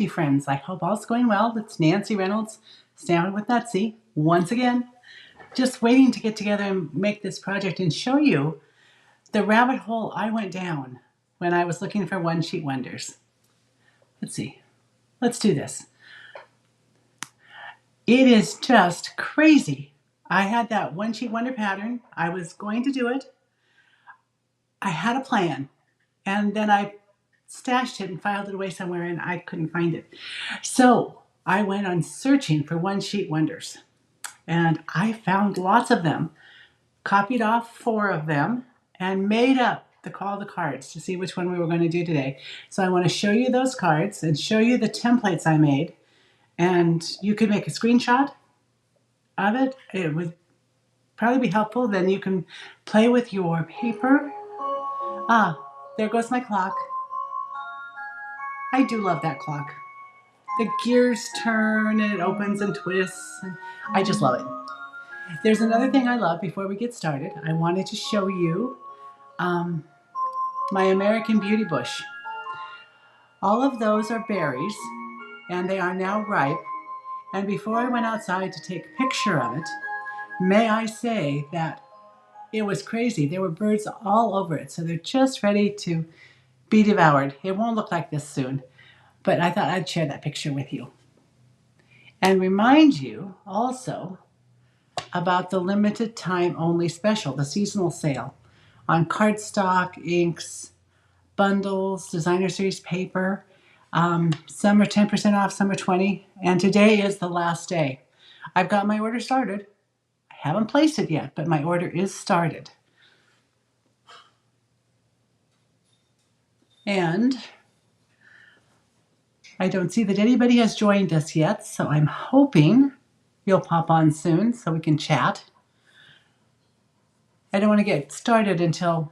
Friends, I hope all's going well. It's Nancy Reynolds, Standing with Nutsy, once again. Just waiting to get together and make this project and show you the rabbit hole I went down when I was looking for one-sheet wonders. Let's see. Let's do this. It is just crazy. I had that one-sheet wonder pattern. I was going to do it. I had a plan, and then I stashed it and filed it away somewhere, and I couldn't find it. So I went on searching for one-sheet wonders, and I found lots of them, copied off 4 of them, and made up all the cards to see which one we were going to do today. So I want to show you those cards and show you the templates I made, and you could make a screenshot of it. It would probably be helpful. Then you can play with your paper. There goes my clock. I do love that clock. The gears turn and it opens and twists. I just love it. There's another thing I love before we get started. I wanted to show you my American Beauty bush. All of those are berries and they are now ripe. And before I went outside to take a picture of it, may I say that it was crazy. There were birds all over it. So they're just ready to be devoured. It won't look like this soon, but I thought I'd share that picture with you. And remind you also about the limited time only special, the seasonal sale on cardstock, inks, bundles, designer series paper. Some are 10% off, some are 20%, and today is the last day. I've got my order started. I haven't placed it yet, but my order is started. And I don't see that anybody has joined us yet, so I'm hoping you'll pop on soon so we can chat. I don't want to get started until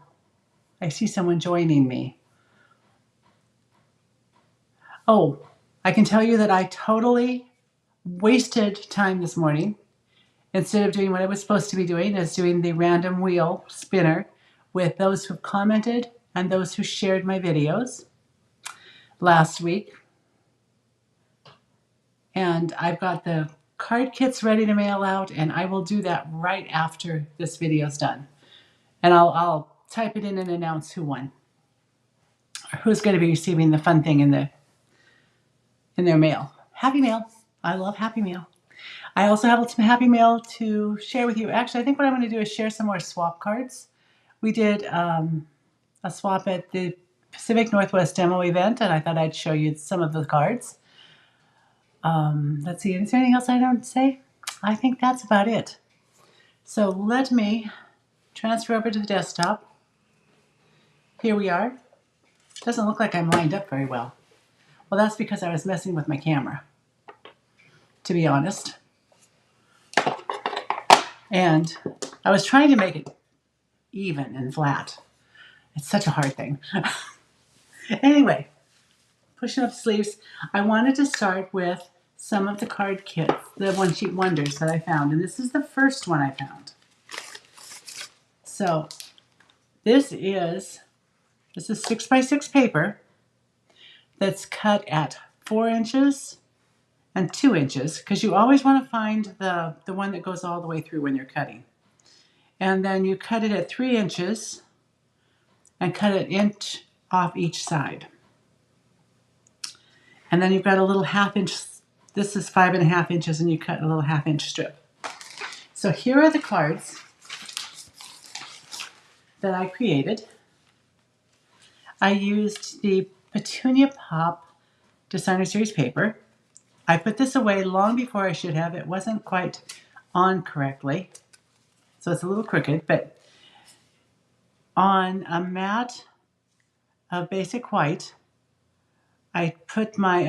I see someone joining me. Oh, I can tell you that I totally wasted time this morning. Instead of doing what I was supposed to be doing, is doing the random wheel spinner with those who commented and those who shared my videos last week. And I've got the card kits ready to mail out, and I will do that right after this video's done. And I'll type it in and announce who won, or who's going to be receiving the fun thing in their mail. Happy Mail. I love Happy Mail. I also have some Happy Mail to share with you. Actually, I think what I'm going to do is share some more swap cards. We did a swap at the Pacific Northwest demo event, and I thought I'd show you some of the cards. Let's see, is there anything else I don't say? I think that's about it. So let me transfer over to the desktop. Here we are. Doesn't look like I'm lined up very well. Well, that's because I was messing with my camera, to be honest. And I was trying to make it even and flat. It's such a hard thing. Anyway, pushing up sleeves, I wanted to start with some of the card kits, the one-sheet wonders that I found. And this is the first one I found. So this is 6x6 paper that's cut at 4 inches and 2 inches, because you always want to find the one that goes all the way through when you're cutting. And then you cut it at 3 inches and cut an inch off each side. And then you've got a little 1/2 inch, this is 5.5 inches, and you cut a little 1/2 inch strip. So here are the cards that I created. I used the Petunia Pop Designer Series paper. I put this away long before I should have. It wasn't quite on correctly, so it's a little crooked, but on a mat of basic white, I put my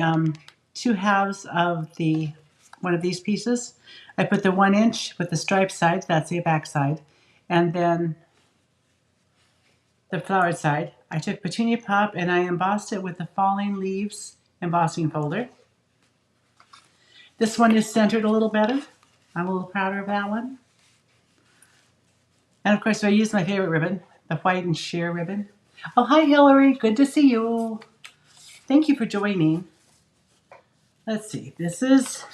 2/2 of one of these pieces. I put the 1 inch with the striped side, that's the back side, and then the flowered side. I took Petunia Pop and I embossed it with the Falling Leaves embossing folder. This one is centered a little better. I'm a little prouder of that one. And of course I used my favorite ribbon, the white and sheer ribbon. Oh, hi Hillary, good to see you. Thank you for joining. let's see, this is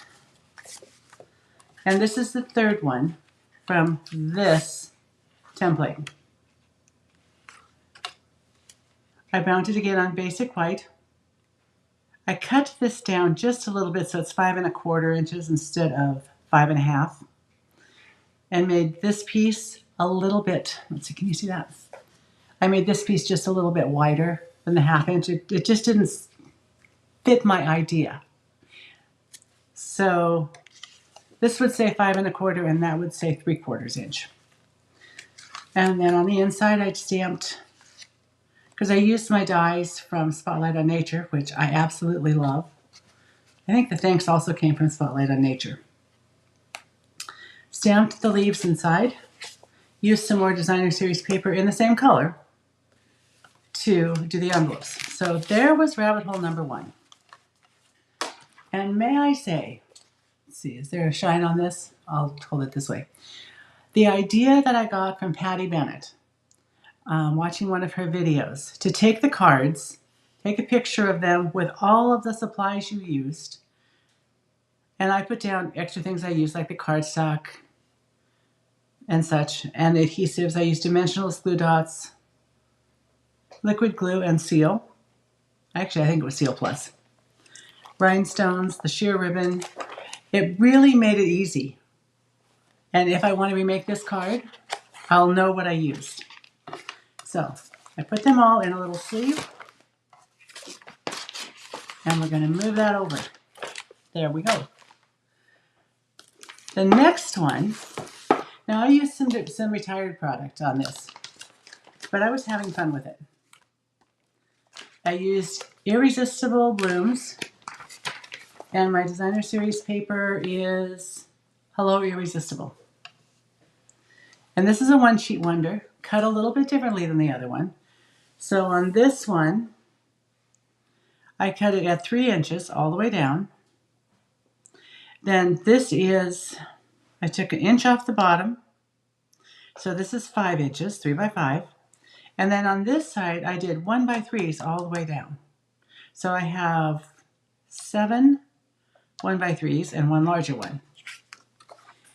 the third one from this template. I mounted again on basic white. I cut this down just a little bit so it's 5¼ inches instead of 5½, and made this piece a little bit, let's see, can you see that? I made this piece just a little bit wider than the 1/2 inch. It just didn't fit my idea. So this would say 5¼ and that would say 3/4 inch. And then on the inside I stamped, because I used my dies from Spotlight on Nature, which I absolutely love. I think the thanks also came from Spotlight on Nature. Stamped the leaves inside, used some more designer series paper in the same color to do the envelopes. So there was rabbit hole number 1. And may I say, let's see, is there a shine on this? I'll hold it this way. The idea that I got from Patty Bennett, watching one of her videos, to take the cards, take a picture of them with all of the supplies you used, and I put down extra things I used, like the cardstock and such, and adhesives. I used dimensional glue dots, liquid glue, and seal. Actually, I think it was Seal Plus. Rhinestones, the sheer ribbon. It really made it easy. And if I want to remake this card, I'll know what I used. So I put them all in a little sleeve, and we're going to move that over. There we go. The next one, now I used some retired product on this, but I was having fun with it. I used Irresistible Blooms, and my designer series paper is Hello Irresistible. And this is a 1-sheet wonder, cut a little bit differently than the other one. So on this one, I cut it at 3 inches all the way down. Then this is, I took 1 inch off the bottom. So this is 5 inches, 3 by 5. And then on this side, I did 1x3s all the way down. So I have 7 1x3s and 1 larger one.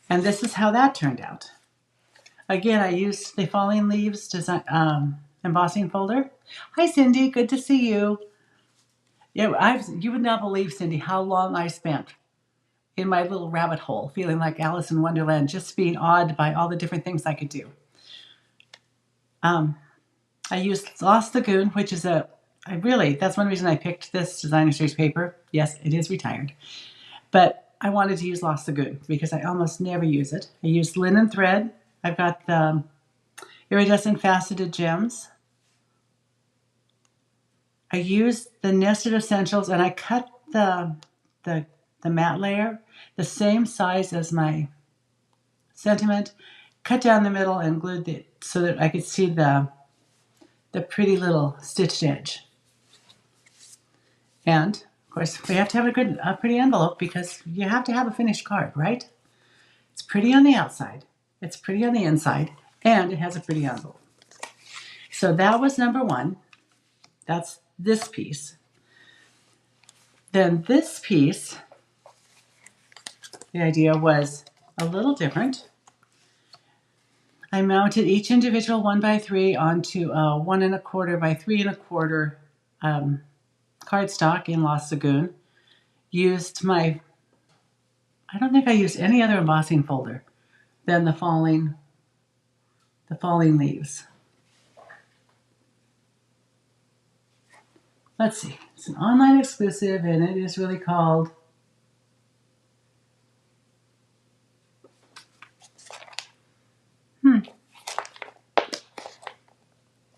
And this is how that turned out. Again, I used the Falling Leaves design, embossing folder. Hi, Cindy. Good to see you. Yeah, you would not believe, Cindy, how long I spent in my little rabbit hole, feeling like Alice in Wonderland, just being awed by all the different things I could do. I used Lost Lagoon, which is that's one reason I picked this designer series paper. Yes, it is retired. But I wanted to use Lost Lagoon because I almost never use it. I used linen thread. I've got the iridescent faceted gems. I used the Nested Essentials, and I cut the matte layer the same size as my sentiment, cut down the middle and glued it so that I could see the pretty little stitched edge. And of course, we have to have a pretty envelope because you have to have a finished card, right? It's pretty on the outside, it's pretty on the inside, and it has a pretty envelope. So that was number 1. That's this piece. Then this piece, the idea was a little different. I mounted each individual 1x3 onto a 1¼ by 3¼ cardstock in Lost Lagoon. I don't think I used any other embossing folder than the Falling Leaves. Let's see, it's an online exclusive, and it is really called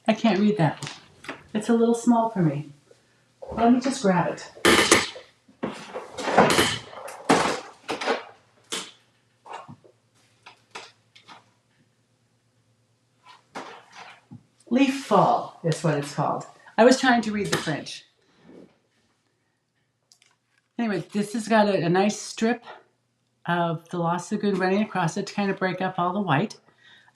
I can't read that. It's a little small for me. Let me just grab it. Leaf Fall is what it's called. I was trying to read the French. Anyway, this has got a nice strip of the Lost Lagoon running across it to kind of break up all the white.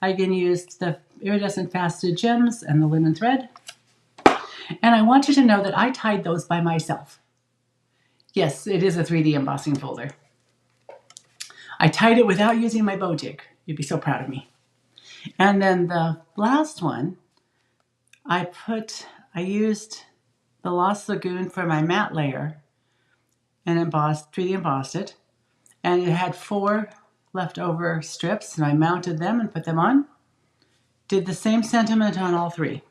I again used the iridescent faceted gems and the linen thread. And I want you to know that I tied those by myself. Yes, it is a 3D embossing folder. I tied it without using my bow jig. You'd be so proud of me. And then the last one, I used the Lost Lagoon for my matte layer and 3D embossed it. And it had 4 leftover strips, and I mounted them and put them on. Did the same sentiment on all 3.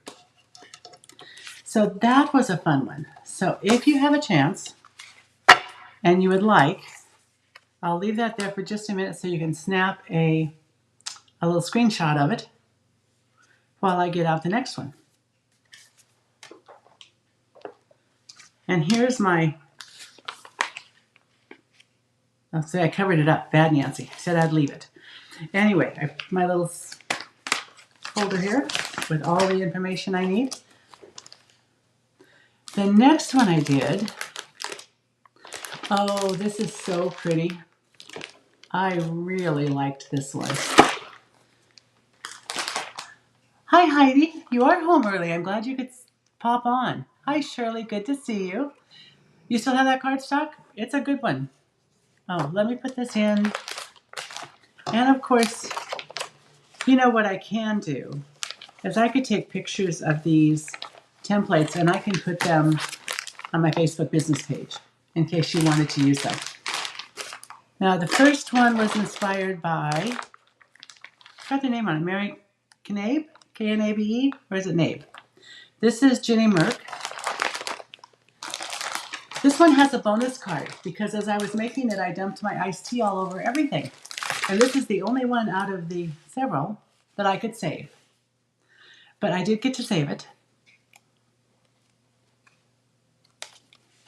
So that was a fun one. So if you have a chance and you would like, I'll leave that there for just a minute so you can snap a little screenshot of it while I get out the next one. And here's my, I'll say I covered it up. Bad Nancy. I said I'd leave it. Anyway, my little folder here with all the information I need. The next one I did, oh, this is so pretty. I really liked this one. Hi, Heidi. You are home early. I'm glad you could pop on. Hi, Shirley. Good to see you. You still have that cardstock? It's a good one. Oh, let me put this in. And of course, you know what I can do is I could take pictures of these templates and I can put them on my Facebook business page in case you wanted to use them. Now, the first one was inspired by, I got the name on it, Mary Knabe, K-N-A-B-E, or is it Nabe? This is Ginny Merck. This one has a bonus card because as I was making it, I dumped my iced tea all over everything. And this is the only one out of the several that I could save. But I did get to save it.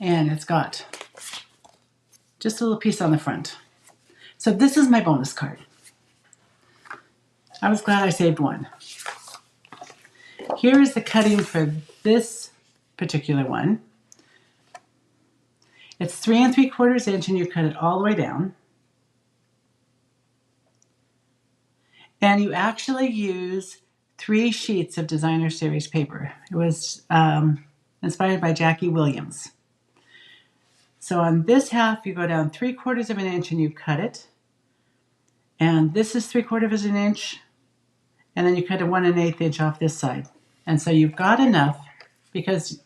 And it's got just a little piece on the front. So this is my bonus card. I was glad I saved one. Here is the cutting for this particular one. It's 3 3/4 inch and you cut it all the way down. And you actually use 3 sheets of designer series paper. It was inspired by Jackie Williams. So on this half, you go down 3/4 inch and you cut it. And this is 3/4 inch. And then you cut a 1 1/8 inch off this side. And so you've got enough because it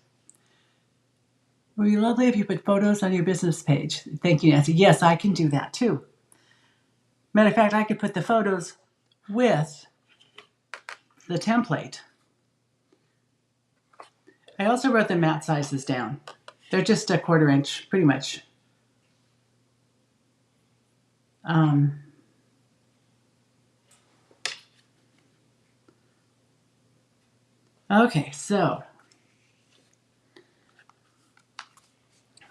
would be lovely if you put photos on your business page. Thank you, Nancy. Yes, I can do that too. Matter of fact, I could put the photos with the template. I also wrote the mat sizes down. They're just a 1/4 inch, pretty much. Okay, so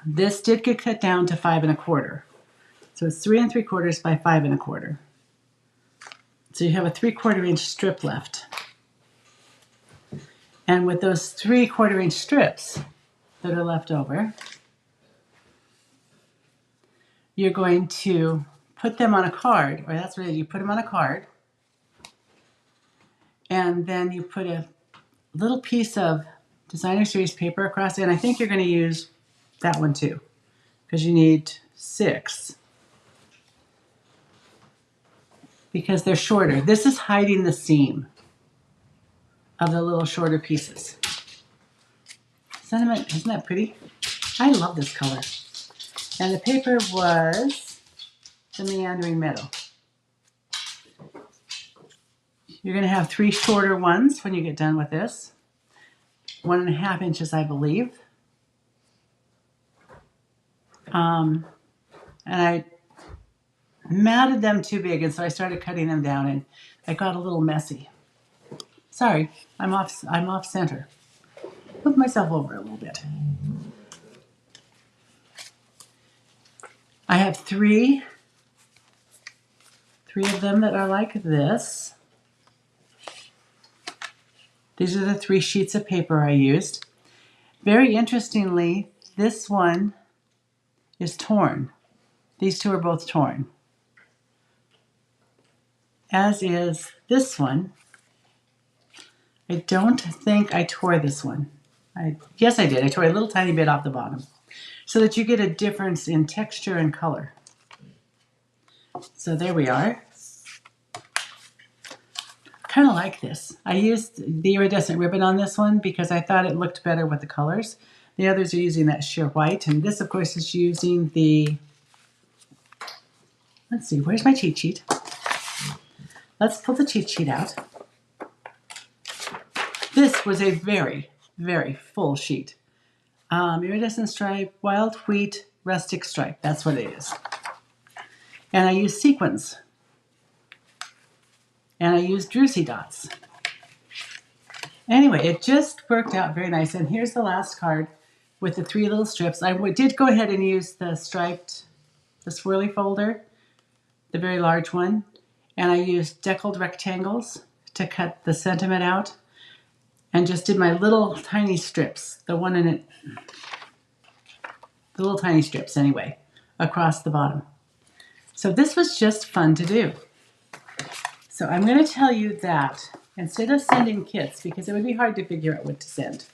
this did get cut down to 5 1/4. So it's 3 3/4 by 5 1/4. So you have a 3/4 inch strip left. And with those 3/4 inch strips that are left over, you're going to put them on a card, or that's what it is, you put them on a card, and then you put a little piece of designer series paper across it, and I think you're going to use that one too, because you need 6. Because they're shorter. This is hiding the seam of the little shorter pieces. Sentiment, isn't that pretty? I love this color. And the paper was the Meandering Meadow. You're going to have 3 shorter ones when you get done with this. 1 1/2 inches, I believe. And I matted them too big, and so I started cutting them down, and I got a little messy. Sorry, I'm off center. Move myself over a little bit. I have 3 of them that are like this. These are the 3 sheets of paper I used. Very interestingly, this one is torn. These 2 are both torn. As is this one. I don't think I tore this one. Yes, I did. I tore a little tiny bit off the bottom. so that you get a difference in texture and color. So there we are. Kind of like this. I used the iridescent ribbon on this one because I thought it looked better with the colors. The others are using that sheer white, and this, of course, is using the, let's see, where's my cheat sheet? Let's pull the cheat sheet out. This was a very, very full sheet. Iridescent stripe, wild wheat, rustic stripe. That's what it is. And I used sequins. And I used druzy dots. Anyway, it just worked out very nice. And here's the last card with the 3 little strips. I did go ahead and use the striped, the swirly folder, the very large one. And I used deckled rectangles to cut the sentiment out. And just did my little tiny strips, the one in it, the little tiny strips anyway, across the bottom. So this was just fun to do. So I'm going to tell you that instead of sending kits, because it would be hard to figure out what to send,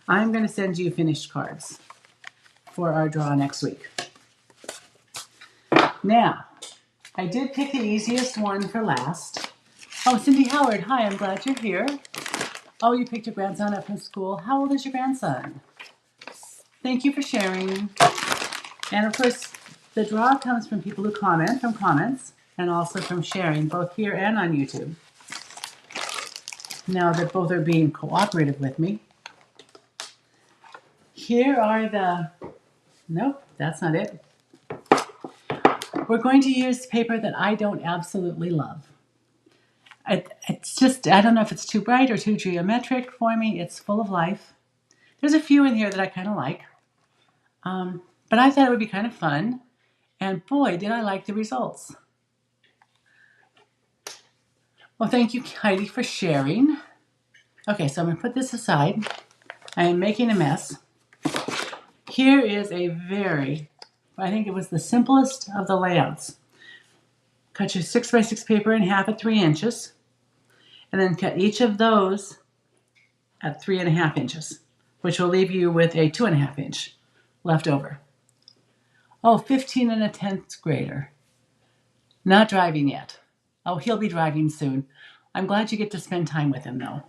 I'm going to send you finished cards for our draw next week. Now, I did pick the easiest one for last. Oh, Cindy Howard, hi, I'm glad you're here. Oh, you picked your grandson up from school. How old is your grandson? Thank you for sharing. And of course, the draw comes from people who comment, from comments, and also from sharing, both here and on YouTube. Now that both are being cooperative with me. Here are the, nope, that's not it. We're going to use paper that I don't absolutely love. It's just, I don't know if it's too bright or too geometric for me. It's full of life. There's a few in here that I kind of like. But I thought it would be kind of fun. And boy, did I like the results. Well, thank you, Heidi, for sharing. Okay, so I'm going to put this aside. I am making a mess. Here is a very, I think it was the simplest of the layouts. Cut your 6x6 paper in half at 3 inches. And then cut each of those at 3.5 inches, which will leave you with a 2.5 inch left over. Oh, 15 1/10 grader. Not driving yet. Oh, he'll be driving soon. I'm glad you get to spend time with him, though.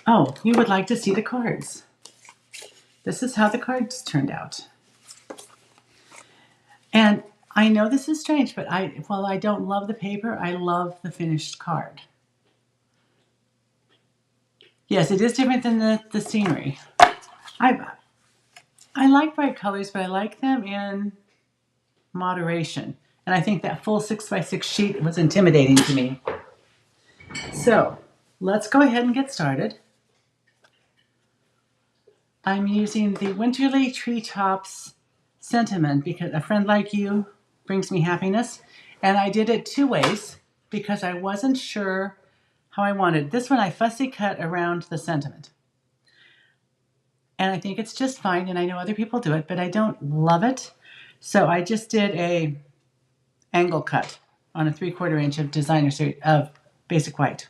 Oh, you would like to see the cards. This is how the cards turned out. And I know this is strange, but while I don't love the paper, I love the finished card. Yes, it is different than the scenery. I like bright colors, but I like them in moderation. And I think that full 6x6 sheet was intimidating to me. So let's go ahead and get started. I'm using the Winterly Treetops sentiment because a friend like you brings me happiness. And I did it 2 ways because I wasn't sure how I wanted. This one I fussy cut around the sentiment. And I think it's just fine, and I know other people do it, but I don't love it. So I just did a angle cut on a 3/4 inch of designer series of basic white.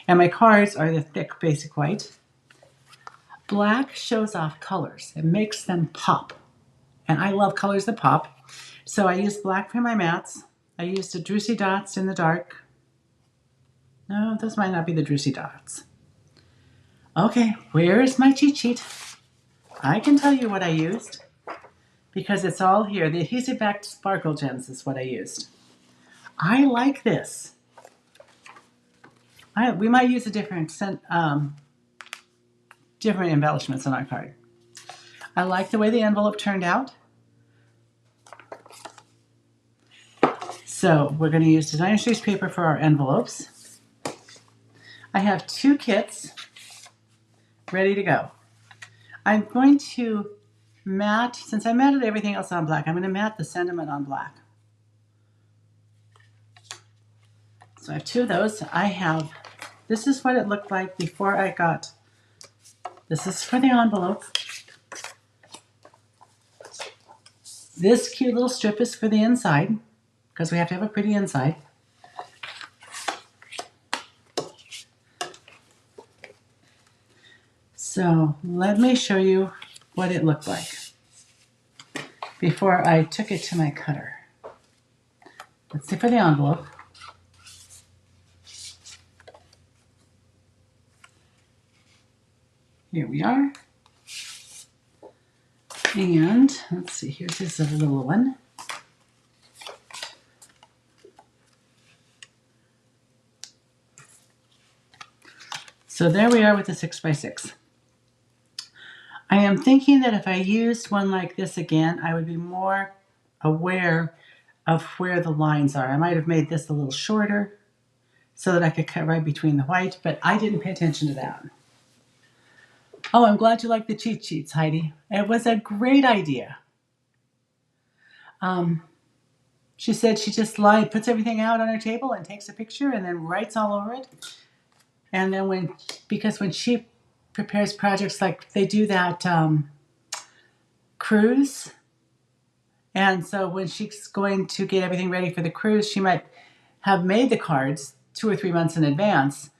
And my cards are the thick basic white. Black shows off colors. It makes them pop. And I love colors that pop. So I used black for my mats. I used the druzy dots in the dark. No, those might not be the druzy dots. Okay, where is my cheat sheet? I can tell you what I used because it's all here. The adhesive backed sparkle gems is what I used. I like this. We might use a different embellishments on our card. I like the way the envelope turned out. So we're going to use designer series paper for our envelopes. I have 2 kits ready to go. I'm going to matte, since I matted everything else on black, I'm going to matte the sentiment on black. So I have 2 of those. This is what it looked like before I got, this is for the envelope. This cute little strip is for the inside, because we have to have a pretty inside. So let me show you what it looked like before I took it to my cutter. Let's see for the envelope. Here we are. And let's see, here's this little one. So there we are with the 6x6. I am thinking that if I used one like this again, I would be more aware of where the lines are. I might have made this a little shorter so that I could cut right between the white, but I didn't pay attention to that. Oh, I'm glad you like the cheat sheets, Heidi. It was a great idea. She said she just puts everything out on her table and takes a picture and then writes all over it. And then because when she prepares projects, like they do that cruise, and so when she's going to get everything ready for the cruise, she might have made the cards 2 or 3 months in advance,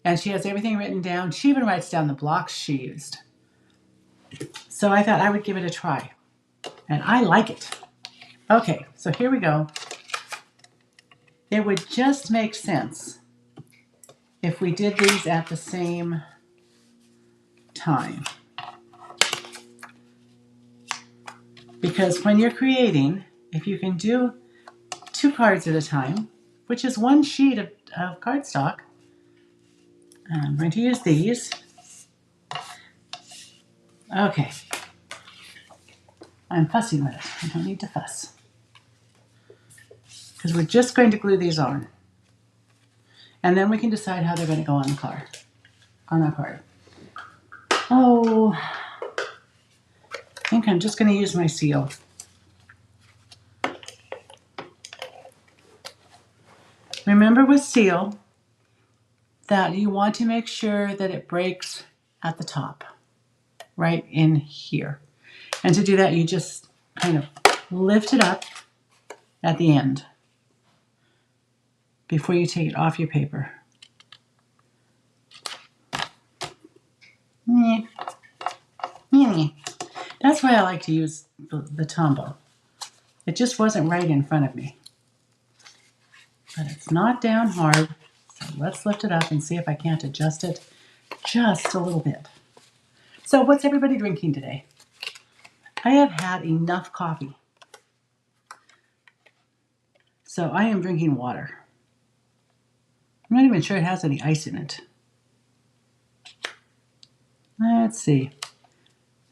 and she has everything written down. She even writes down the blocks she used. So I thought I would give it a try, and I like it. Okay, so here we go. It would just make sense if we did these at the same time. Because when you're creating, if you can do 2 cards at a time, which is 1 sheet of cardstock, I'm going to use these. Okay. I'm fussing with it. I don't need to fuss. Because we're just going to glue these on. And then we can decide how they're going to go on the card. On our card. Oh, I think I'm just going to use my seal. Remember with seal that you want to make sure that it breaks at the top, right in here. And to do that, you just kind of lift it up at the end before you take it off your paper. That's why I like to use the Tombow. It just wasn't right in front of me. But it's not down hard, so let's lift it up and see if I can't adjust it just a little bit. So what's everybody drinking today? I have had enough coffee. So I am drinking water. I'm not even sure it has any ice in it. Let's see.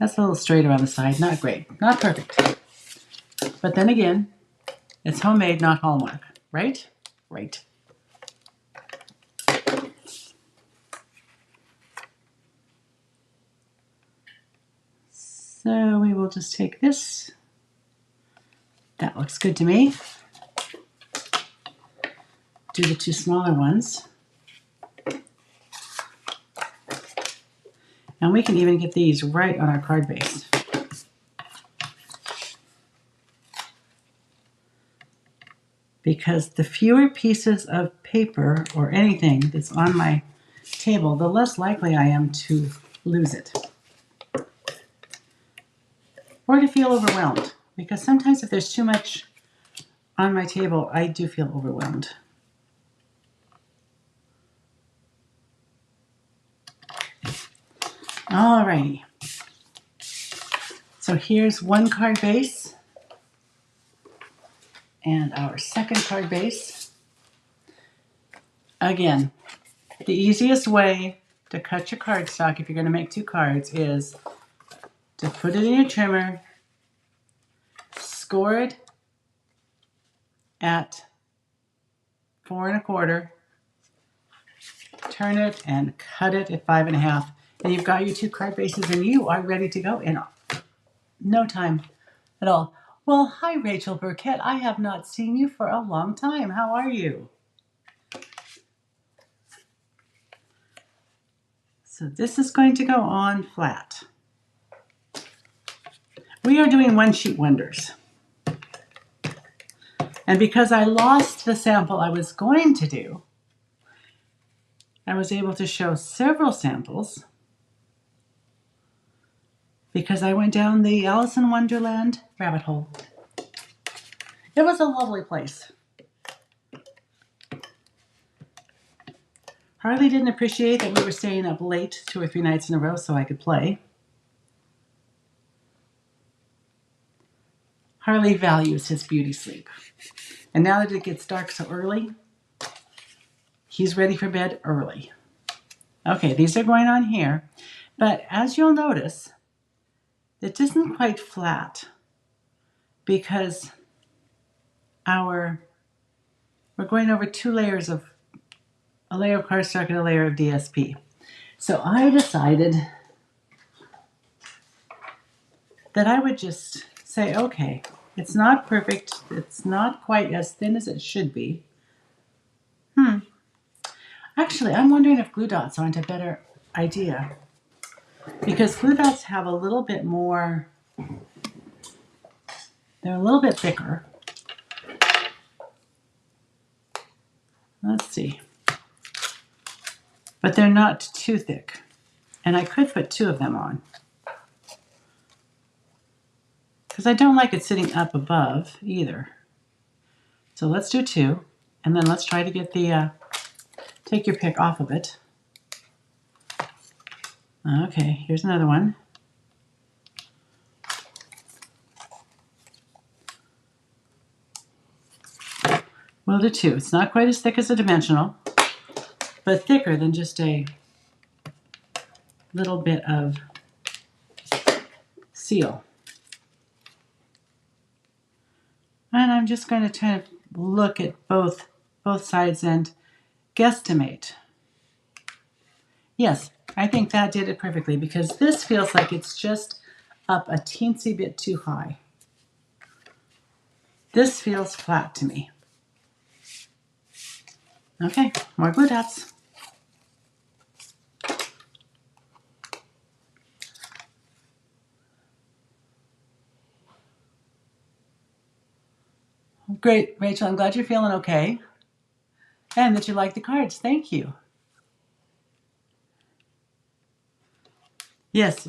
That's a little straight around the side. Not great. Not perfect. But then again, it's homemade, not Hallmark. Right? Right. So we will just take this. That looks good to me. Do the 2 smaller ones. And we can even get these right on our card base. Because the fewer pieces of paper or anything that's on my table, the less likely I am to lose it. Or to feel overwhelmed. Because sometimes if there's too much on my table, I do feel overwhelmed. Alrighty. So here's 1 card base. And our 2nd card base. Again, the easiest way to cut your cardstock if you're going to make 2 cards is to put it in your trimmer, score it at 4 1/4, turn it and cut it at 5 1/2, and you've got your 2 card bases and you are ready to go in no time at all. Well, hi Rachel Burkett. I have not seen you for a long time. How are you? So this is going to go on flat. We are doing 1 sheet wonders. And because I lost the sample I was going to do, I was able to show several samples because I went down the Alice in Wonderland rabbit hole. It was a lovely place. Harley didn't appreciate that we were staying up late 2 or 3 nights in a row so I could play. Harley values his beauty sleep. And now that it gets dark so early, he's ready for bed early. Okay, these are going on here. But as you'll notice, it isn't quite flat because we're going over 2 layers of, a layer of cardstock and a layer of DSP. So I decided that I would just say, okay, it's not perfect. It's not quite as thin as it should be. Actually, I'm wondering if glue dots aren't a better idea. Because glue dots have a little bit more, they're a little bit thicker. Let's see. But they're not too thick. And I could put 2 of them on. Because I don't like it sitting up above either. So let's do 2. And then let's try to get the, take your pick off of it. Okay, here's another one. We'll do 2. It's not quite as thick as a dimensional, but thicker than just a little bit of seal. And I'm just going to kind of look at both sides and guesstimate. Yes, I think that did it perfectly because this feels like it's just up a teensy bit too high. This feels flat to me. Okay, more glue dots. Great, Rachel, I'm glad you're feeling okay and that you like the cards. Thank you. Yes,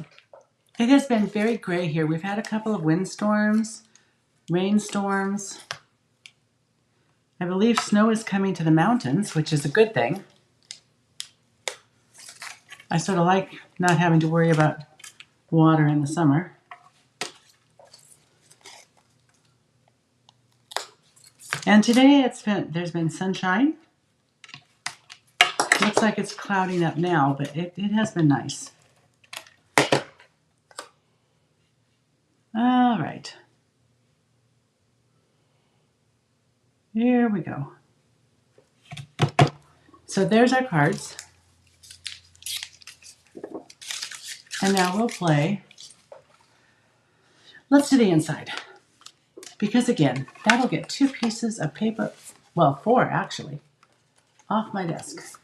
it has been very gray here. We've had a couple of windstorms, rainstorms. I believe snow is coming to the mountains, which is a good thing. I sort of like not having to worry about water in the summer. And today there's been sunshine. Looks like it's clouding up now, but it has been nice. All right. Here we go. So there's our cards. And now we'll play. Let's do the inside. Because again, that'll get 2 pieces of paper, well, 4 actually, off my desk.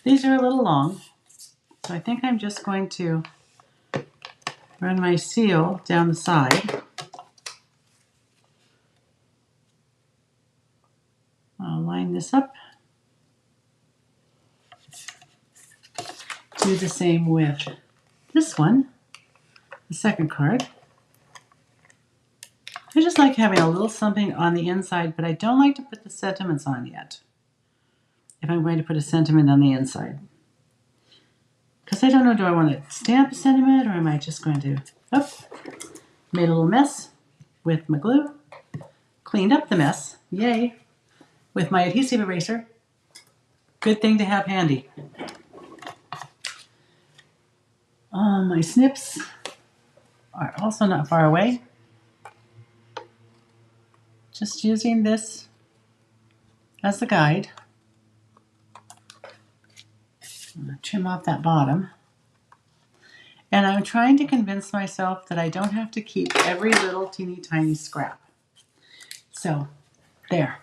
These are a little long, so I think I'm just going to run my seal down the side. I'll line this up. Do the same with this one, the second card. I just like having a little something on the inside, but I don't like to put the sentiments on yet. If I'm going to put a sentiment on the inside. Because I don't know, do I want to stamp a sentiment or am I just going to, made a little mess with my glue. Cleaned up the mess, yay, with my adhesive eraser. Good thing to have handy. My snips are also not far away. Just using this as a guide. I'm going to trim off that bottom. And I'm trying to convince myself that I don't have to keep every little teeny tiny scrap. So, there.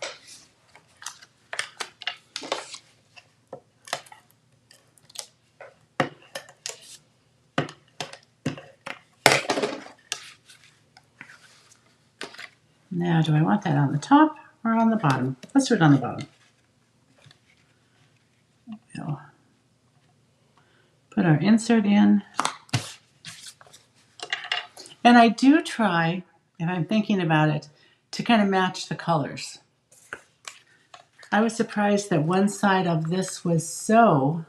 Now, do I want that on the top or on the bottom? Let's do it on the bottom. insert in. And I do try, if I'm thinking about it, to kind of match the colors. I was surprised that one side of this was so...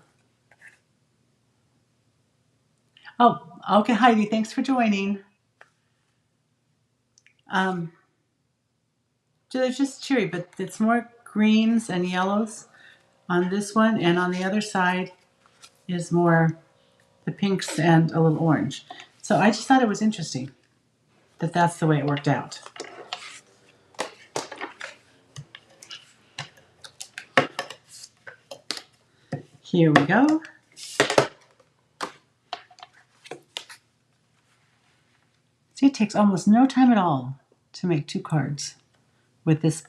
Oh, okay, Heidi, thanks for joining. They're just cheery, but it's more greens and yellows on this one, and on the other side is more the pinks and a little orange. So I just thought it was interesting that that's the way it worked out. Here we go. See, it takes almost no time at all to make 2 cards with this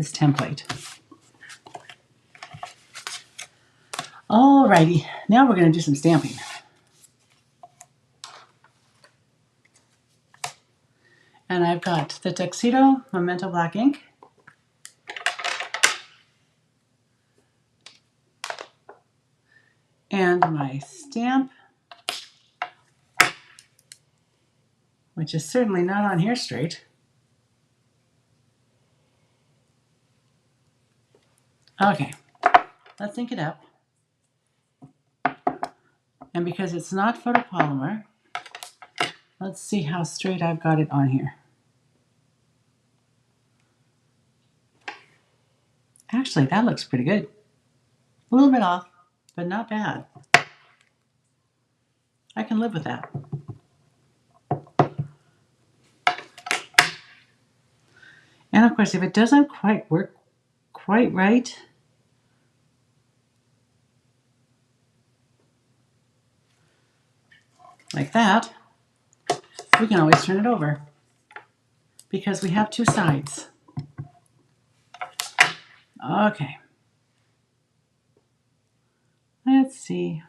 template. Alrighty, now we're going to do some stamping. And I've got the Tuxedo Memento Black ink. And my stamp, which is certainly not on here straight. Okay, let's ink it up. And because it's not photopolymer, let's see how straight I've got it on here. Actually, that looks pretty good. A little bit off, but not bad. I can live with that. And of course, if it doesn't quite work quite right, like that, we can always turn it over because we have 2 sides. Okay. Let's see.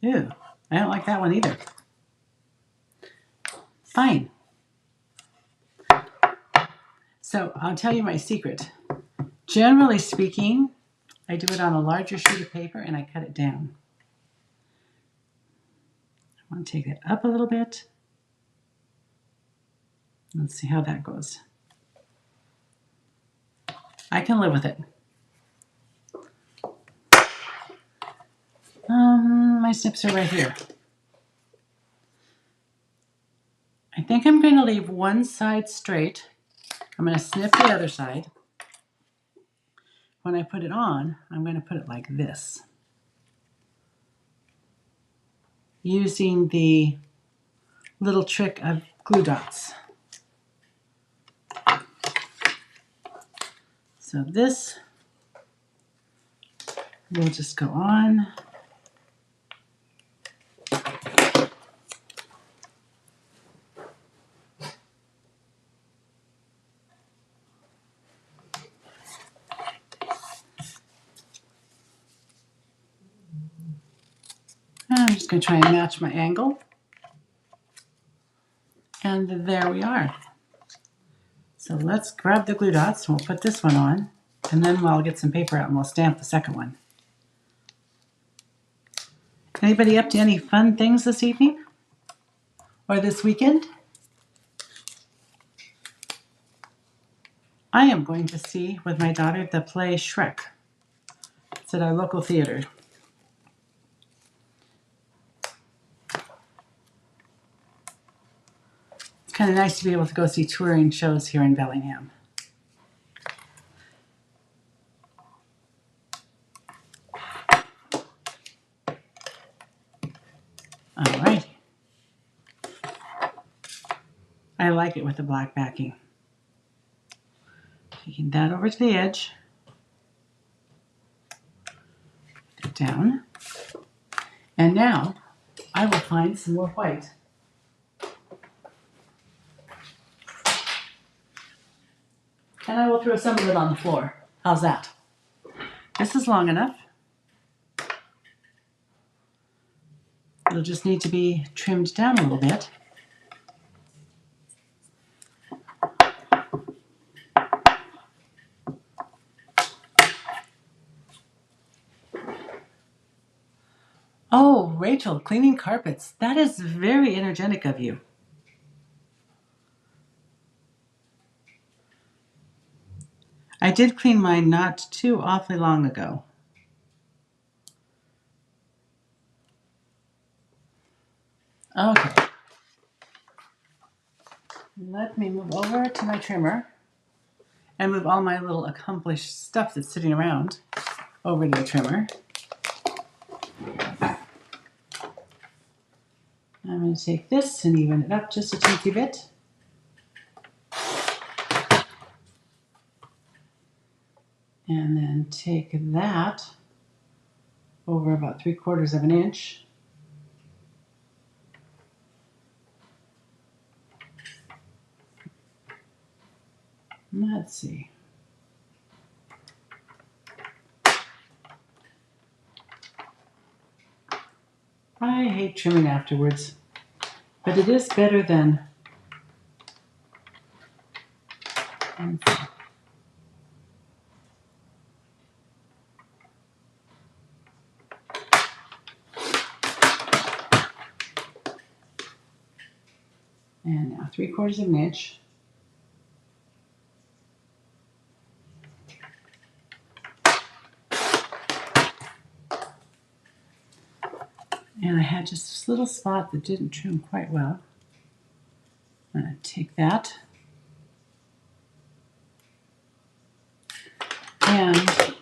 Ew, I don't like that one either. Fine. So I'll tell you my secret. Generally speaking, I do it on a larger sheet of paper and I cut it down. I want to take it up a little bit. Let's see how that goes. I can live with it. My snips are right here. I think I'm going to leave one side straight. I'm going to snip the other side. When I put it on, I'm going to put it like this, using the little trick of glue dots. So this will just go on. I'm just going to try and match my angle. And there we are. So let's grab the glue dots and we'll put this one on. And then I'll get some paper out and we'll stamp the second one. Anybody up to any fun things this evening? Or this weekend? I am going to see with my daughter the play Shrek. It's at our local theater. It's kind of nice to be able to go see touring shows here in Bellingham. All right. I like it with the black backing. Taking that over to the edge. Put it down. And now I will find some more white. And I will throw some of it on the floor. How's that? This is long enough. It'll just need to be trimmed down a little bit. Oh, Rachel, cleaning carpets. That is very energetic of you. I did clean mine not too awfully long ago. Okay. Let me move over to my trimmer and move all my little accomplished stuff that's sitting around over to the trimmer. I'm going to take this and even it up just a teensy bit. And then take that over about 3/4 of an inch. Let's see. I hate trimming afterwards, but it is better than. And now 3/4 of an inch. And I had just this little spot that didn't trim quite well. I'm going to take that and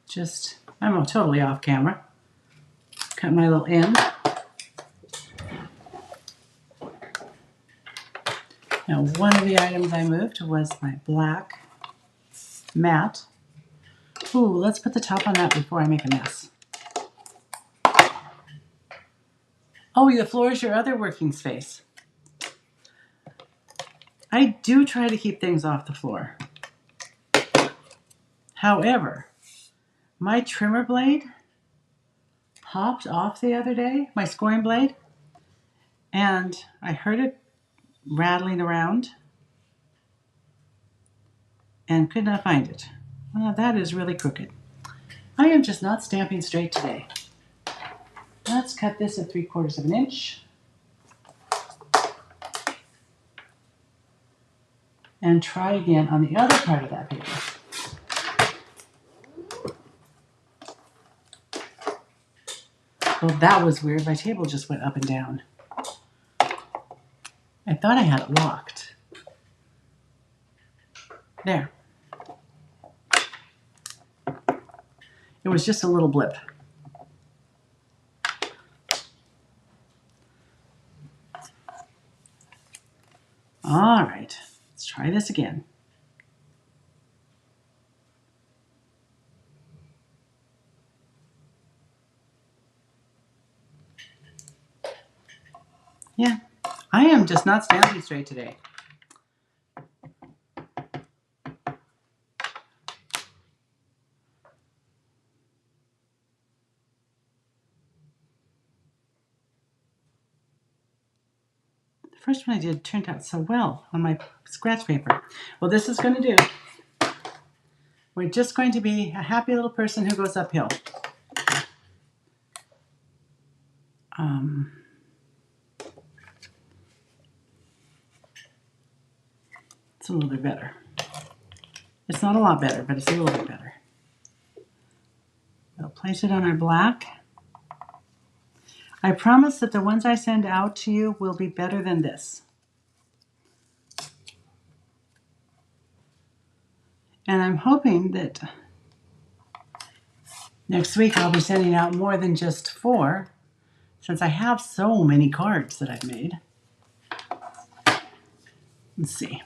just, I'm totally off camera, cut my little end. Now, one of the items I moved was my black mat. Ooh, let's put the top on that before I make a mess. Oh, the floor is your other working space. I do try to keep things off the floor. However, my trimmer blade popped off the other day, my scoring blade, and I heard it rattling around and could not find it. Well, that is really crooked. I am just not stamping straight today. Let's cut this at 3/4 of an inch. And try again on the other part of that paper. Well, that was weird. My table just went up and down. I thought I had it locked. There. It was just a little blip. All right, let's try this again. Yeah, I am just not standing straight today. The first one I did turned out so well on my scratch paper. Well, this is going to do. We're just going to be a happy little person who goes uphill. It's a little bit better. It's not a lot better, but it's a little bit better. We'll place it on our black. I promise that the ones I send out to you will be better than this. And I'm hoping that next week I'll be sending out more than just 4, since I have so many cards that I've made. Let's see.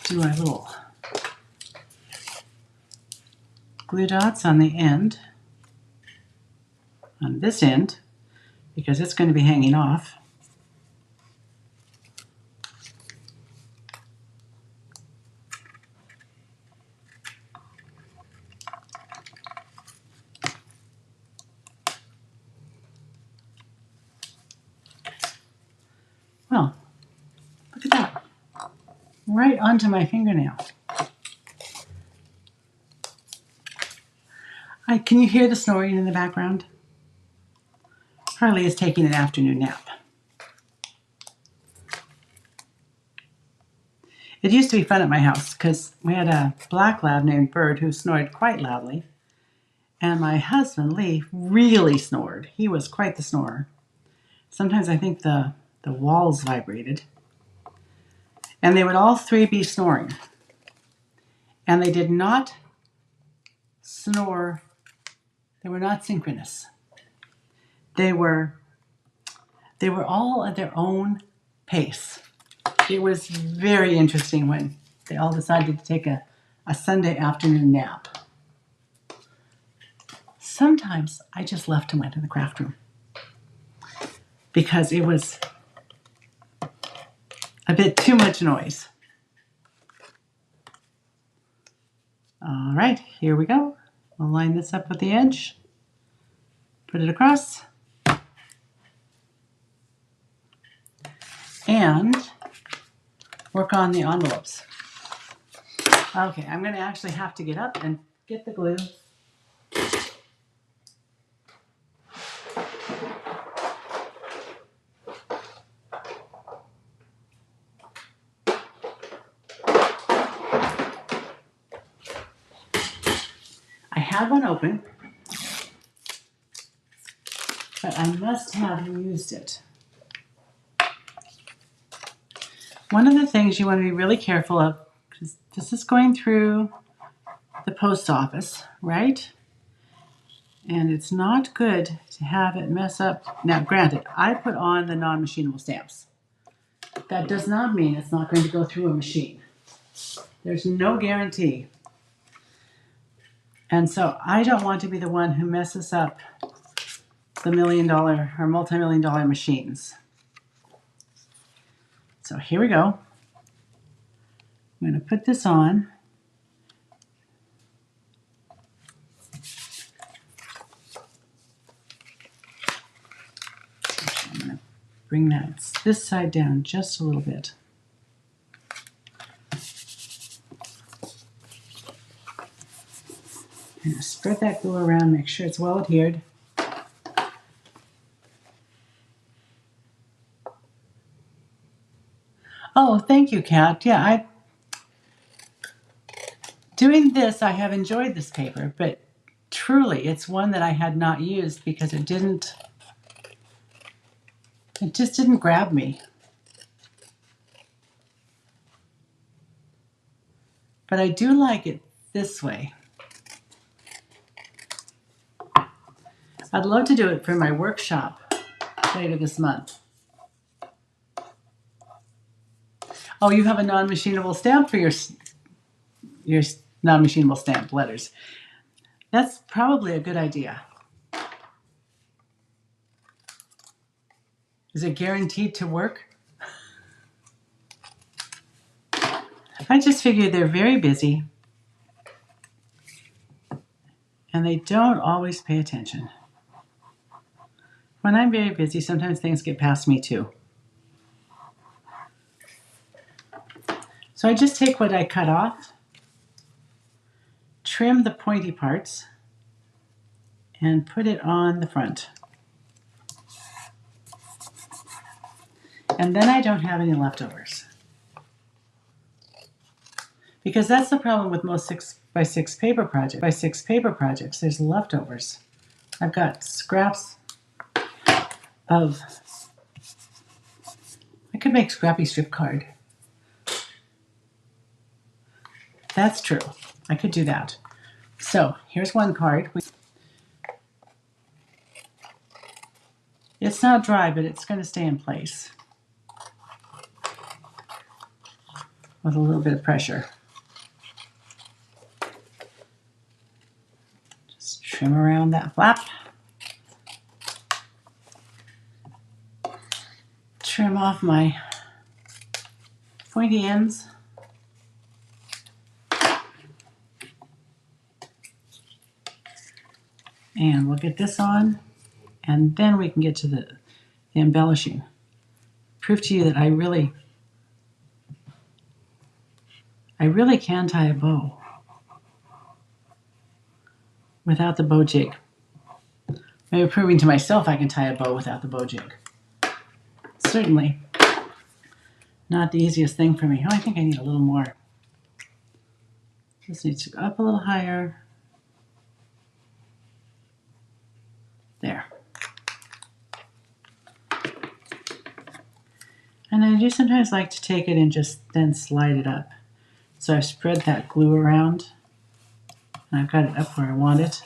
Do our little glue dots on the end, on this end, because it's going to be hanging off. Well, look at that. Right onto my fingernail. Hi, can you hear the snoring in the background? Harley is taking an afternoon nap. It used to be fun at my house because we had a black lab named Bird who snored quite loudly. And my husband, Lee, really snored. He was quite the snorer. Sometimes I think the walls vibrated. And they would all three be snoring. And they did not snore. They were not synchronous. They were all at their own pace. It was very interesting when they all decided to take a Sunday afternoon nap. Sometimes I just left and went to the craft room because it was a bit too much noise. All right, here we go. We'll line this up with the edge, put it across, and work on the envelopes. Okay, I'm going to actually have to get up and get the glue. I have one open, but I must have used it. One of the things you want to be really careful of, because this is going through the post office, right? And it's not good to have it mess up. Now, granted, I put on the non-machinable stamps. That does not mean it's not going to go through a machine. There's no guarantee. And so I don't want to be the one who messes up the $1 million or multi-million-dollar machines. So here we go. I'm going to put this on. I'm going to bring this side down just a little bit. I'm going to spread that glue around, make sure it's well adhered. Oh, thank you, Kat. Yeah, doing this, I have enjoyed this paper, but truly, it's one that I had not used because it just didn't grab me. But I do like it this way. I'd love to do it for my workshop later this month. Oh, you have a non-machinable stamp for your non-machinable stamp letters. That's probably a good idea. Is it guaranteed to work? I just figured they're very busy and they don't always pay attention. When I'm very busy, sometimes things get past me too. So I just take what I cut off, trim the pointy parts, and put it on the front. And then I don't have any leftovers. Because that's the problem with most 6x6 paper projects. There's leftovers. I've got scraps of, I could make scrappy strip card. That's true. I could do that. So here's one card. It's not dry, but it's going to stay in place with a little bit of pressure. Just trim around that flap. Trim off my pointy ends. And we'll get this on, and then we can get to the embellishing. Prove to you that I really can tie a bow. without the bow jig. Maybe proving to myself I can tie a bow without the bow jig. Certainly not the easiest thing for me. Oh, I think I need a little more. This needs to go up a little higher. There. And I do sometimes like to take it and just then slide it up. So I've spread that glue around and I've got it up where I want it.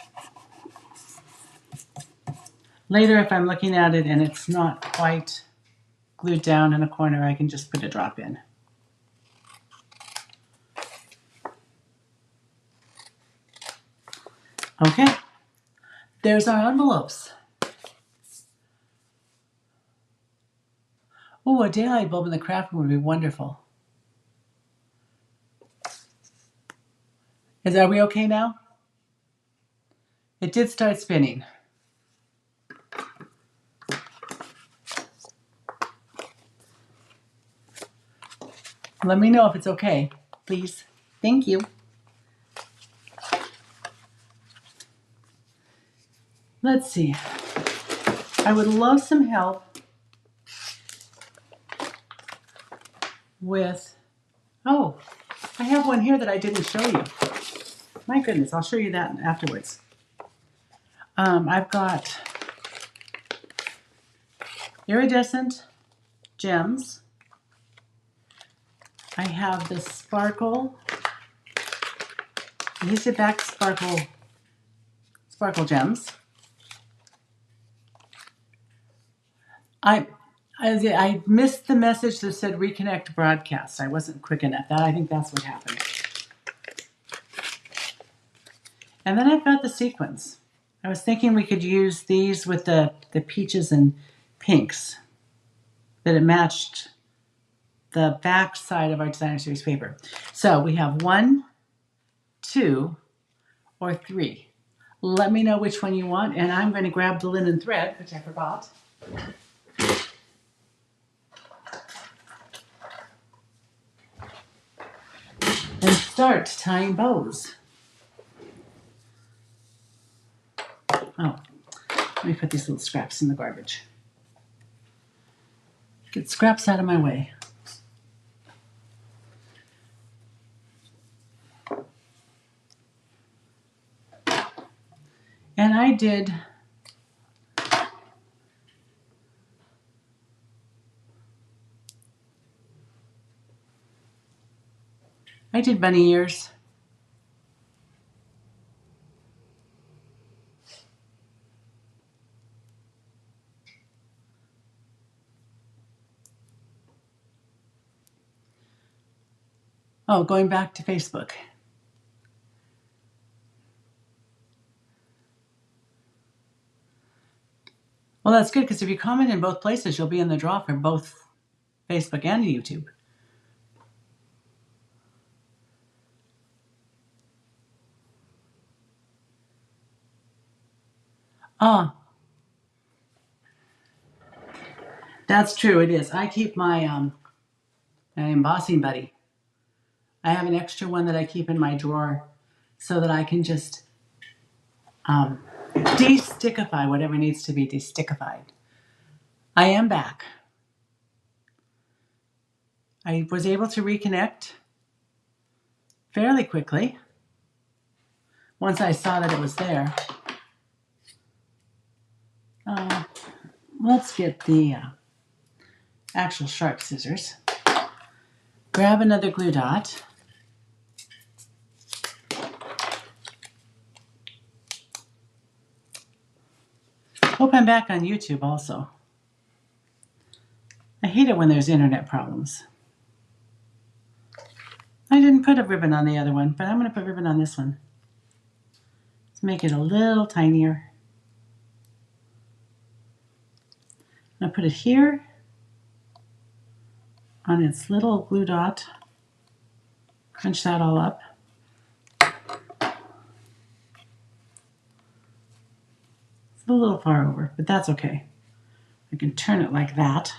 Later, if I'm looking at it and it's not quite glued down in a corner, I can just put a drop in. Okay, there's our envelopes. Oh, a daylight bulb in the craft room would be wonderful. Are we okay now? It did start spinning. Let me know if it's okay, please. Thank you. Let's see. I would love some help with, oh, I have one here that I didn't show you. My goodness, I'll show you that afterwards. I've got iridescent gems. I have the sparkle, adhesive back sparkle gems. I missed the message that said reconnect broadcast. I wasn't quick enough. I think that's what happened. And then I've got the sequins. I was thinking we could use these with the peaches and pinks, that it matched the back side of our designer series paper. So we have 1, 2, or 3. Let me know which one you want, and I'm going to grab the linen thread, which I forgot. And start tying bows. Oh, let me put these little scraps in the garbage. Get scraps out of my way. And I did bunny ears. Oh, going back to Facebook. Well, that's good, because if you comment in both places, you'll be in the draw for both Facebook and YouTube. Ah, that's true, it is. I keep my embossing buddy. I have an extra one that I keep in my drawer so that I can just de-stickify whatever needs to be de-stickified. I am back. I was able to reconnect fairly quickly once I saw that it was there. Let's get the actual sharp scissors. Grab another glue dot. Hope I'm back on YouTube also. I hate it when there's internet problems. I didn't put a ribbon on the other one, but I'm going to put ribbon on this one. Let's make it a little tinier. I'll put it here on its little glue dot. Crunch that all up. It's a little far over, but that's okay. I can turn it like that.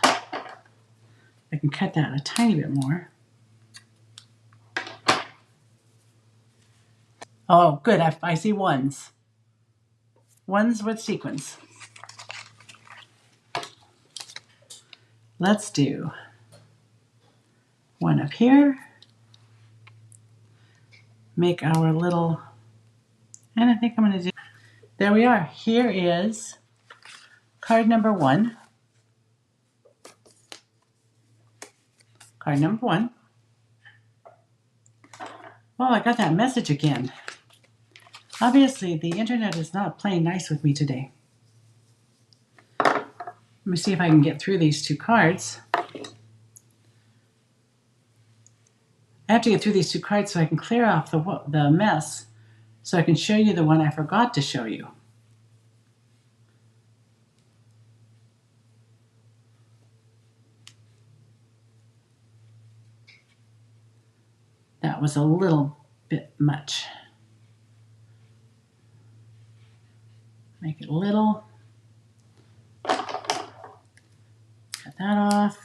I can cut that a tiny bit more. Oh, good. I see ones. ones with sequins. Let's do one up here. Make our little, and I think I'm going to do, there we are. Here is card number 1. Card number 1. Oh, I got that message again. Obviously, the internet is not playing nice with me today. Let me see if I can get through these 2 cards. I have to get through these 2 cards so I can clear off the mess, so I can show you the one I forgot to show you. That was a little bit much. Make it little. Cut that off.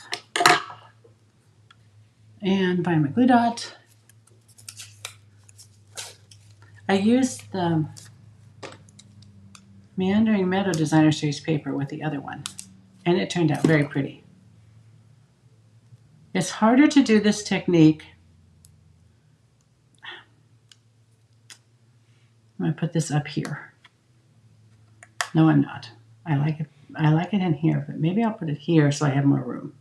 And find my glue dot. I used the Meandering Meadow Designer Series paper with the other one, and it turned out very pretty. It's harder to do this technique. I'm going to put this up here. No, I'm not. I like it in here, but maybe I'll put it here so I have more room.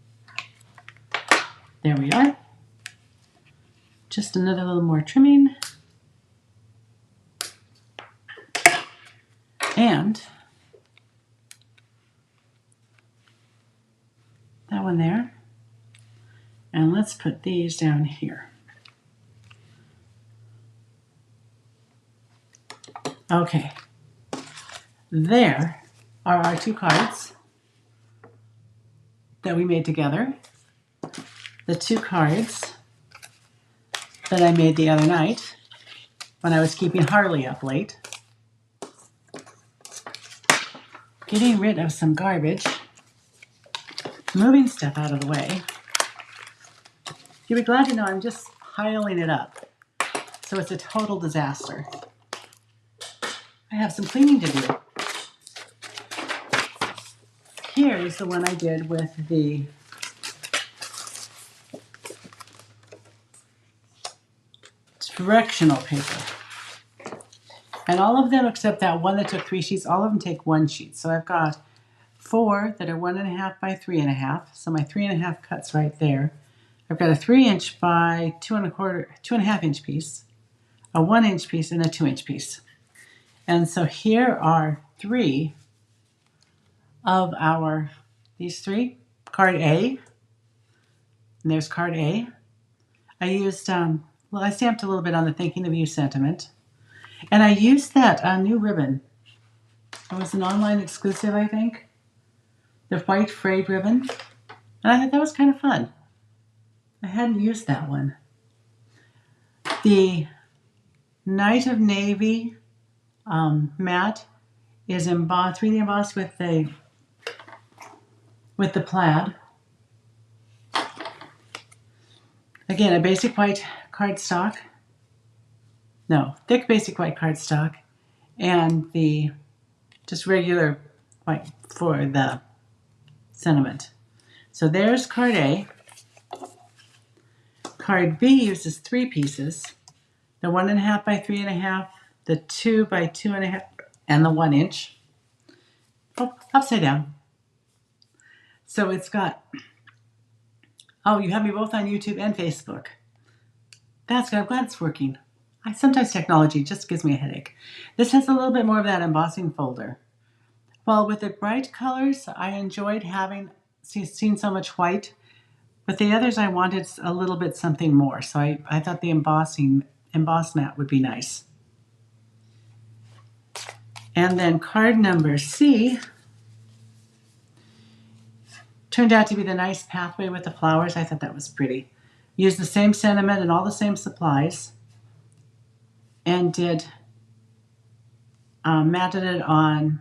There we are. Just another little more trimming. And that one there. And let's put these down here. Okay. There are our 2 cards that we made together. The 2 cards that I made the other night when I was keeping Harley up late. Getting rid of some garbage. Moving stuff out of the way. You'll be glad to know I'm just piling it up. So it's a total disaster. I have some cleaning to do. Here is the one I did with the directional paper. And all of them, except that one that took 3 sheets, all of them take 1 sheet. So I've got 4 that are 1.5 by 3.5. So my 3.5 cuts right there. I've got a 3-inch by 2.5-inch piece, a 1-inch piece, and a 2-inch piece. And so here are 3 of our, these 3, card A, and there's card A. I used, well, I stamped a little bit on the Thinking of You sentiment, and I used that new ribbon. It was an online exclusive, I think, the white frayed ribbon, and I thought that was kind of fun. I hadn't used that one. The Night of Navy mat is embossed, 3D embossed with the plaid. Again, a basic white cardstock. No, thick basic white cardstock, and the just regular white for the sentiment. So there's card A. Card B uses 3 pieces, the 1.5 by 3.5, the 2 by 2.5, and the 1-inch. Oh, upside down. So it's got, oh, you have me both on YouTube and Facebook. That's good. I'm glad it's working. Sometimes technology just gives me a headache. This has a little bit more of that embossing folder. Well, with the bright colors, I enjoyed having seen so much white. With the others, I wanted a little bit something more. So I thought the emboss mat would be nice. And then card number C turned out to be the nice pathway with the flowers. I thought that was pretty. Used the same sentiment and all the same supplies, and did matted it on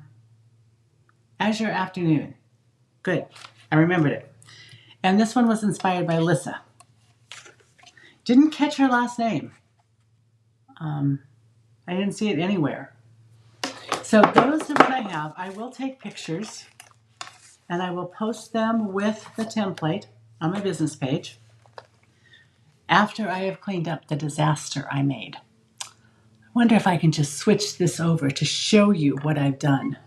Azure Afternoon. Good, I remembered it. And this one was inspired by Lissa. Didn't catch her last name. I didn't see it anywhere. So those are what I have. I will take pictures and I will post them with the template on my business page after I have cleaned up the disaster I made. I wonder if I can just switch this over to show you what I've done.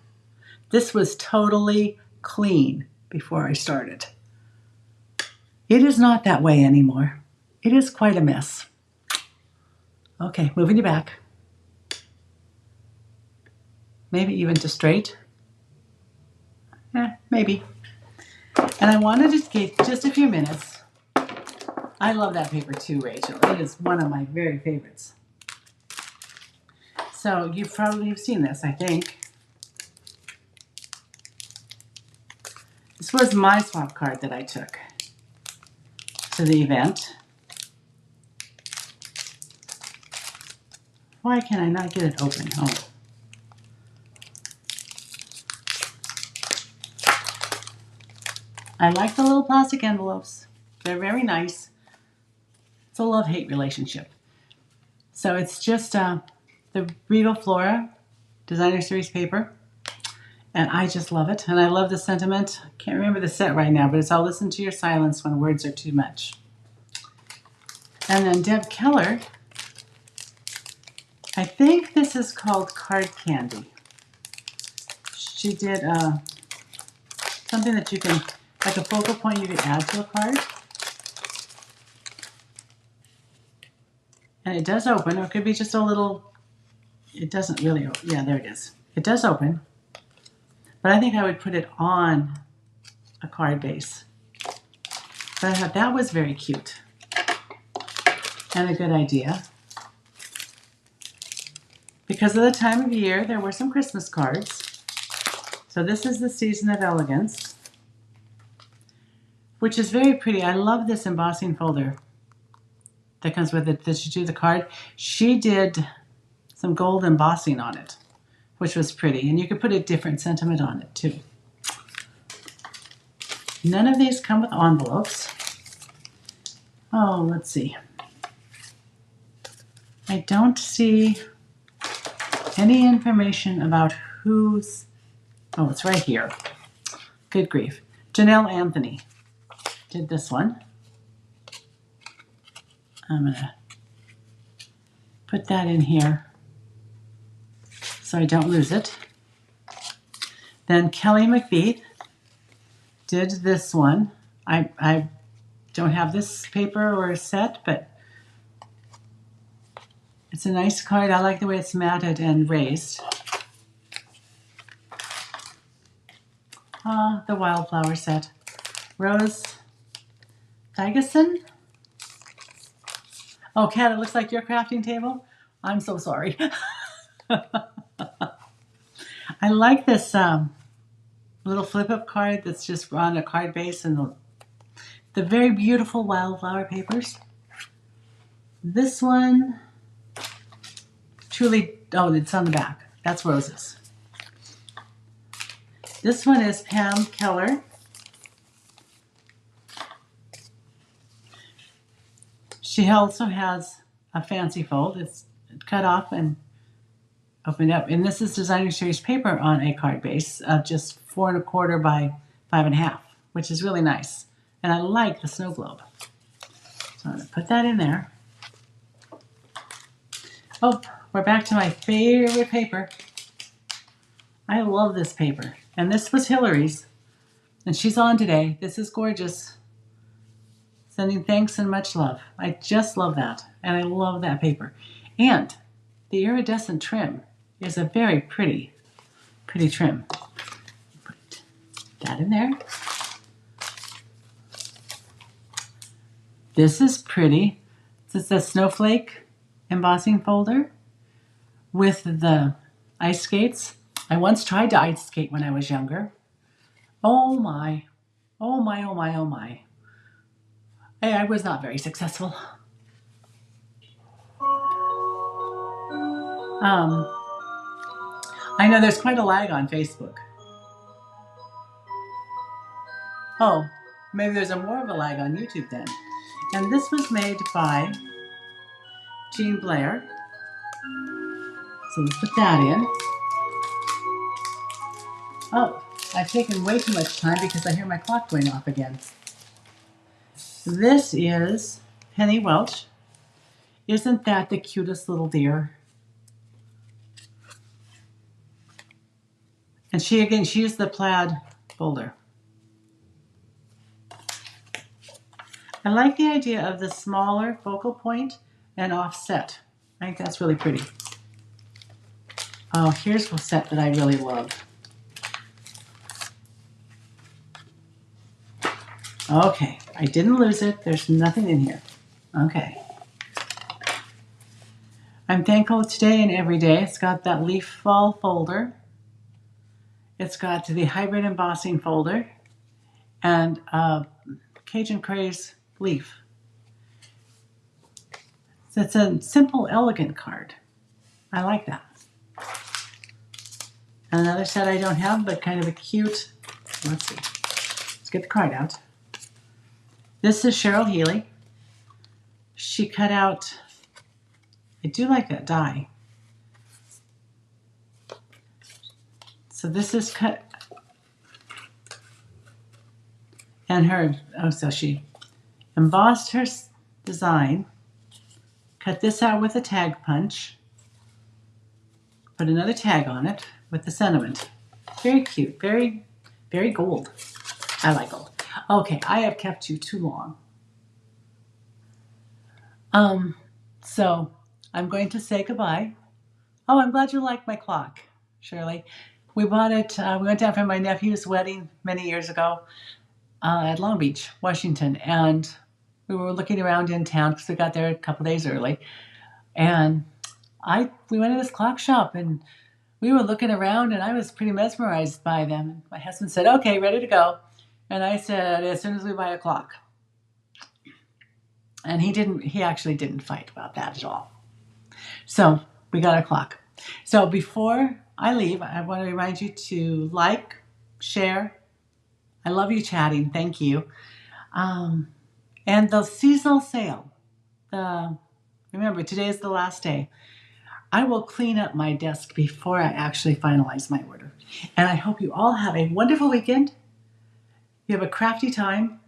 This was totally clean before I started. It is not that way anymore. It is quite a mess. Okay, moving you back. Maybe even to straight. Maybe. And I wanted to take just a few minutes. I love that paper too, Rachel. It is one of my very favorites. So you probably have seen this, I think. This was my swap card that I took to the event. Why can I not get it open? Oh. I like the little plastic envelopes. They're very nice. It's a love-hate relationship. So it's just the Regal Flora Designer Series paper. And I just love it. And I love the sentiment. I can't remember the set right now, but it's I'll listen to your silence when words are too much. And then Deb Keller, I think this is called Card Candy. She did something that you can, like a focal point you can add to a card. And it does open, or it could be just a little, it doesn't really, yeah, there it is. It does open, but I think I would put it on a card base. But I thought that was very cute and a good idea. Because of the time of year, there were some Christmas cards. So this is the Season of Elegance, which is very pretty. I love this embossing folder that comes with it. Did she do the card? She did some gold embossing on it, which was pretty. And you could put a different sentiment on it too. None of these come with envelopes. Oh, let's see. I don't see any information about who's, oh, it's right here. Good grief. Janelle Anthony did this one. I'm going to put that in here so I don't lose it. Then Kelly McBeath did this one. I don't have this paper or a set, but it's a nice card. I like the way it's matted and raised. The Wildflower set. Rose Thigeson. Oh, Kat, it looks like your crafting table. I'm so sorry. I like this little flip-up card that's just on a card base and the very beautiful wildflower papers. This one, truly, oh, it's on the back. That's roses. This one is Pam Keller. She also has a fancy fold. It's cut off and opened up. And this is Designer Series paper on a card base of just 4 1/4 by 5 1/2, which is really nice. And I like the snow globe. So I'm going to put that in there. Oh, we're back to my favorite paper. I love this paper. And this was Hillary's. And she's on today. This is gorgeous. Sending thanks and much love. I just love that. And I love that paper. And the iridescent trim is a very pretty trim. Put that in there. This is pretty. This is a snowflake embossing folder with the ice skates. I once tried to ice skate when I was younger. Oh my. Oh my, oh my, oh my. Hey, I was not very successful. I know there's quite a lag on Facebook. Oh, maybe there's more of a lag on YouTube then. And this was made by Jean Blair. So let's put that in. Oh, I've taken way too much time because I hear my clock going off again. This is Penny Welch. Isn't that the cutest little deer? And she used the plaid folder. I like the idea of the smaller focal point and offset. I think that's really pretty. Oh, here's a set that I really love. Okay, I didn't lose it. There's nothing in here. Okay. I'm thankful today and every day. It's got that leaf fall folder. It's got the hybrid embossing folder and Cajun Craze leaf. So it's a simple, elegant card. I like that. Another set I don't have, but kind of a cute. Let's see. Let's get the card out. This is Cheryl Healy. She cut out, I do like that die. So this is cut, and so she embossed her design, cut this out with a tag punch, put another tag on it with the sentiment. Very cute, very, very gold. I like gold. Okay, I have kept you too long. So I'm going to say goodbye. Oh, I'm glad you like my clock, Shirley. We bought it, we went down for my nephew's wedding many years ago at Long Beach, Washington, and we were looking around in town because we got there a couple days early. And we went to this clock shop and we were looking around and I was pretty mesmerized by them. My husband said, okay, ready to go. And I said, as soon as we buy a clock. And he actually didn't fight about that at all. So we got a clock. So before I leave, I want to remind you to like, share. I love you chatting. Thank you. And the seasonal sale. Remember, today is the last day. I will clean up my desk before I actually finalize my order. And I hope you all have a wonderful weekend. You have a crafty time.